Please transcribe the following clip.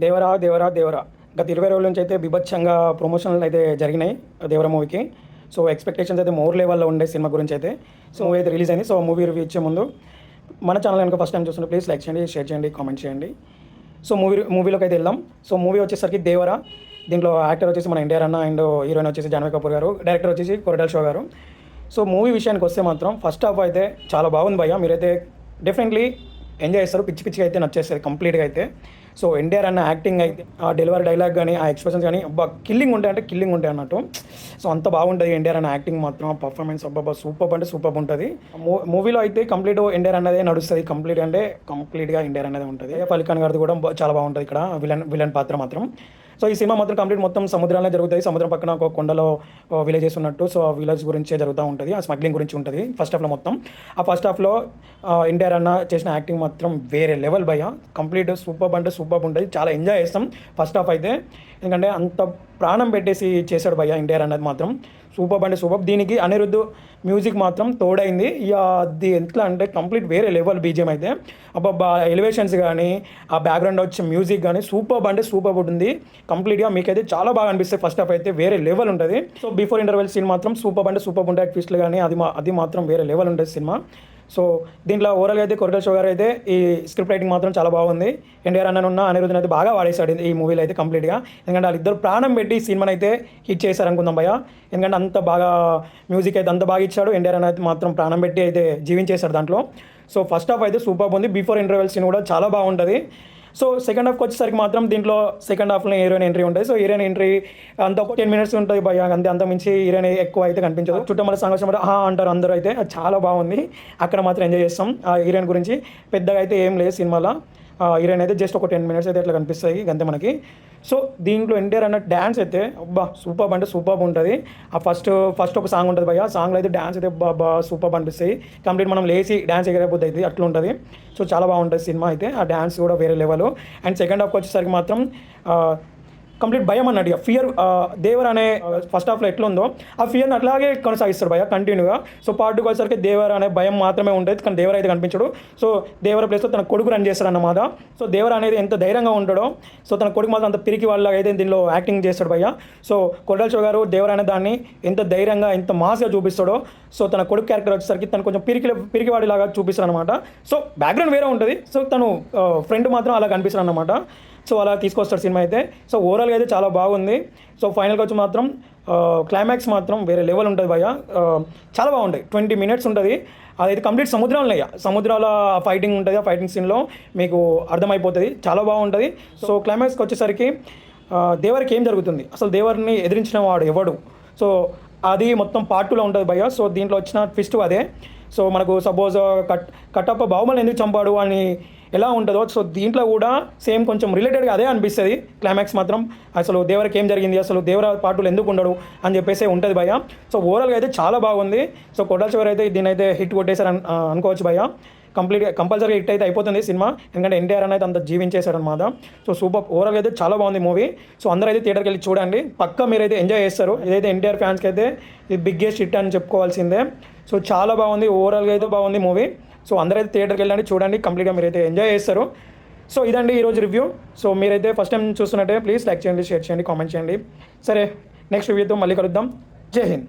దేవరా దేవరా దేవరా గత 20 రోజుల నుంచి అయితే బీభత్సంగా ప్రమోషన్లు అయితే జరిగినాయి దేవరా మూవీకి. సో ఎక్స్పెక్టేషన్స్ అయితే మోర్ లెవెల్లో ఉండే సినిమా గురించి అయితే. సో మూవీ అయితే రిలీజ్ అయింది. సో మూవీ రివ్యూ ఇచ్చే ముందు మన ఛానల్ కనుక ఫస్ట్ టైం చూస్తుంటే ప్లీజ్ లైక్ చేయండి, షేర్ చేయండి, కామెంట్ చేయండి. సో మూవీలోకి అయితే వెళ్దాం. సో మూవీ వచ్చేసరికి దేవరా. దీంట్లో యాక్టర్ వచ్చేసి మన ఎన్టీఆర్ అన్న అండ్ హీరోయిన్ వచ్చేసి జాన్వీ కపూర్ గారు, డైరెక్టర్ వచ్చేసి కొరటాల శివ గారు. సో మూవీ విషయానికి వస్తే మాత్రం ఫస్ట్ హాఫ్ అయితే చాలా బాగుంది భయ్య. మీరైతే డెఫినెట్లీ ఎంజాయ్ చేస్తారు. పిచ్చి పిచ్చిగా అయితే నచ్చేస్తుంది కంప్లీట్గా అయితే. సో ఎన్టీఆర్ అన్న యాక్టింగ్ అయితే, ఆ డెలివరీ డైలాగ్ కానీ, ఆ ఎక్స్ప్రెషన్స్ కానీ అబ్బా కిల్లింగ్ ఉంటాయి, అంటే కిల్లింగ్ ఉంటాయి అన్నట్టు. సో అంత బాగుంటుంది ఎన్టీఆర్ అన్న యాక్టింగ్ మాత్రం. పర్ఫార్మెన్స్ అబ్బా సూపర్ అంటే సూపర్ ఉంటుంది. మూవీలో అయితే కంప్లీట్ ఎన్టీఆర్ అన్నదే నడుస్తుంది. కంప్లీట్గా ఎన్టీఆర్ అనేది ఉంటుంది. అలీ ఖాన్ గారిది కూడా చాలా బాగుంటుంది ఇక్కడ విలన్ పాత్ర మాత్రం. సో ఈ సినిమా మాత్రం కంప్లీట్ మొత్తం సముద్రాలనే జరుగుతాయి. సముద్రం పక్కన ఒక కొండలో విలేజెస్ ఉన్నట్టు. సో ఆ విలేజ్ గురించే జరుగుతూ ఉంటుంది. ఆ స్మగ్లింగ్ గురించి ఉంటుంది ఫస్ట్ హాఫ్లో మొత్తం. ఆ ఫస్ట్ హాఫ్లో ఎన్టీఆర్ అన్న చేసిన యాక్టింగ్ మాత్రం వేరే లెవెల్ భయ్య. కంప్లీట్ సూపర్ అంటే సూపర్ ఉంటుంది. చాలా ఎంజాయ్ చేస్తాం ఫస్ట్ హాఫ్ అయితే. ఎందుకంటే అంత ప్రాణం పెట్టేసి చేశాడు భయ్య ఎన్టీఆర్ అన్నది మాత్రం. సూపర్ అంటే సూపర్. దీనికి అనిరుద్ధ్ మ్యూజిక్ మాత్రం తోడైంది. ఇక అది ఎట్లా అంటే కంప్లీట్ వేరే లెవెల్ బీజిఎం అయితే. అబ్బా ఎలివేషన్స్ కానీ, ఆ బ్యాక్గ్రౌండ్ వచ్చే మ్యూజిక్ కానీ సూపర్ అంటే సూపర్ ఉంటుంది. కంప్లీట్గా మీకైతే చాలా బాగా అనిపిస్తుంది. ఫస్ట్ హాఫ్ అయితే వేరే లెవెల్ ఉంటుంది. సో బిఫోర్ ఇంటర్వెల్ సీన్ మాత్రం సూపర్ అంటే సూపర్ ఉంటాయి. ట్విస్ట్లు కానీ అది మాత్రం వేరే లెవెల్ ఉంటుంది సినిమా. సో దీంట్లో ఓవరాల్గా అయితే కొరటాల శివ గారు అయితే ఈ స్క్రిప్ట్ రైటింగ్ మాత్రం చాలా బాగుంది. ఎన్టీఆర్ అన్న అనిరుద్ధన్ అయితే బాగా వాడేశాడు ఈ మూవీలో అయితే కంప్లీట్గా. ఎందుకంటే వాళ్ళిద్దరు ప్రాణం పెట్టి సినిమాని అయితే హిట్ చేశారు అనుకుందాం భయ్య. ఎందుకంటే అంత బాగా మ్యూజిక్ అయితే అంత బాగా ఇచ్చాడు. ఎన్టీఆర్ అన్న అయితే మాత్రం ప్రాణం పెట్టి అయితే జీవించేశాడు దాంట్లో. సో ఫస్ట్ హాఫ్ అయితే సూపర్ ఉంది. బిఫోర్ ఇంటర్వెల్ సీన్ కూడా చాలా బాగుంటుంది. సో సెకండ్ హాఫ్కి వచ్చేసరికి మాత్రం దీంట్లో సెకండ్ హాఫ్లో హీరోయిన్ ఎంట్రీ ఉంటుంది. సో హీరోయిన్ ఎంట్రీ అంత ఒక 10 minutes ఉంటుంది భయ్య. అంత మించి హీరోయిన్ ఎక్కువ అయితే కనిపించదు. చుట్టమల సంఘర్షణ అంటారు అందరూ అయితే. అది చాలా బాగుంది. అక్కడ మాత్రం ఎంజాయ్ చేస్తాం. ఆ హీరోయిన్ గురించి పెద్దగా అయితే ఏం లేదు సినిమాలో. హీరోయిన్ అయితే జస్ట్ ఒక 10 minutes అయితే అట్లా కనిపిస్తాయి అంతే మనకి. సో దీంట్లో ఎన్టీఆర్ అన్న డ్యాన్స్ అయితే అబ్బా సూపర్ అంటే సూపర్ ఉంటుంది. ఆ ఫస్ట్ ఒక సాంగ్ ఉంటుంది భయ్య. ఆ సాంగ్లో అయితే డ్యాన్స్ అయితే బాబా సూపర్ అనిపిస్తాయి. కంప్లీట్ మనం లేచి డ్యాన్స్ ఎగరైపోతుంది అయితే అట్లా ఉంటుంది. సో చాలా బాగుంటుంది సినిమా అయితే. ఆ డ్యాన్స్ కూడా వేరే లెవెల్. అండ్ సెకండ్ హాఫ్కి వచ్చేసరికి మాత్రం కంప్లీట్ భయం అన్నట్టు. ఫియర్ దేవర్ అనే ఫస్ట్ హాఫ్లో ఎట్లా ఉందో ఆ ఫియర్ని అట్లాగే కొనసాగిస్తారు భయ కంటిన్యూగా. సో పార్ట్ 2 వచ్చేసరికి దేవర్ అనే భయం మాత్రమే ఉంటుంది. కానీ దేవర్ అయితే కనిపించడు. సో దేవర ప్లేస్లో తన కొడుకు రన్ చేస్తాడు అన్నమాట. సో దేవర్ అనేది ఎంత ధైర్యంగా ఉంటాడో, సో తన కొడుకు మాత్రం అంత పిరికి వాళ్ళ అయితే దీనిలో యాక్టింగ్ చేస్తాడు భయ్య. సో కొరటాల శివ గారు దేవర్ అనే దాన్ని ఎంత ధైర్యంగా ఎంత మాస్గా చూపిస్తాడో, సో తన కొడుకు క్యారెక్టర్ వచ్చేసరికి తను కొంచెం పిరికివాడిలాగా చూపిస్తాడు అనమాట. సో బ్యాక్గ్రౌండ్ వేరే ఉంటుంది. సో తను ఫ్రెండ్ మాత్రం అలా కనిపిస్తాడు అన్నమాట. సో అలా తీసుకొస్తాడు సినిమా అయితే. సో ఓవరాల్గా అయితే చాలా బాగుంది. సో ఫైనల్గా వచ్చి మాత్రం క్లైమాక్స్ మాత్రం వేరే లెవెల్ ఉంటుంది భయ్య. చాలా బాగుంటాయి. 20 minutes ఉంటుంది. అదైతే కంప్లీట్ సముద్రాల ఫైటింగ్ ఉంటుంది. ఆ ఫైటింగ్ సీన్లో మీకు అర్థమైపోతుంది. చాలా బాగుంటుంది. సో క్లైమాక్స్కి వచ్చేసరికి దేవరికి ఏం జరుగుతుంది, అసలు దేవరిని ఎదిరించిన వాడు ఎవడు, సో అది మొత్తం పార్ట్ 2లో ఉంటుంది భయ్య. సో దీంట్లో వచ్చిన ట్విస్ట్ అదే. సో మనకు సపోజ్ కట్టప్ప బాహుబలిని ఎందుకు చంపాడు అని ఎలా ఉంటుందో, సో దీంట్లో కూడా సేమ్ కొంచెం రిలేటెడ్గా అదే అనిపిస్తుంది. క్లైమాక్స్ మాత్రం అసలు దేవరికి ఏం జరిగింది, అసలు దేవర పార్టులు ఎందుకు ఉండడు అని చెప్పేసి ఉంటుంది భయ్య. సో ఓవరాల్గా అయితే చాలా బాగుంది. సో కొరటాల శివ అయితే దీని అయితే హిట్ కొట్టేశారు అనుకోవచ్చు భయ్య. కంపల్సరీగా హిట్ అయితే అయిపోతుంది సినిమా. ఎందుకంటే ఎన్టీఆర్ అనేది అంత జీవించేశాడు అనమాట. So super. ఓవరాల్గా అయితే చాలా బాగుంది మూవీ. సో అందరూ అయితే థియేటర్కి వెళ్ళి చూడండి. పక్కా మీరైతే ఎంజాయ్ చేస్తారు. ఇదైతే ఎన్టీఆర్ ఫ్యాన్స్కి అయితే ఇది బిగ్గెస్ట్ హిట్ అని చెప్పుకోవాల్సిందే. సో చాలా బాగుంది. ఓవరాల్గా అయితే బాగుంది మూవీ. సో అందరైతే థియేటర్కి వెళ్ళండి, చూడండి. కంప్లీట్గా మీరైతే ఎంజాయ్ చేస్తారు. సో ఇదండి ఈరోజు రివ్యూ. సో మీరైతే ఫస్ట్ టైం చూస్తున్నట్టే ప్లీజ్ లైక్ చేయండి, షేర్ చేయండి, కామెంట్ చేయండి. సరే నెక్స్ట్ రివ్యూతో మళ్ళీ కలుద్దాం. జై హింద్.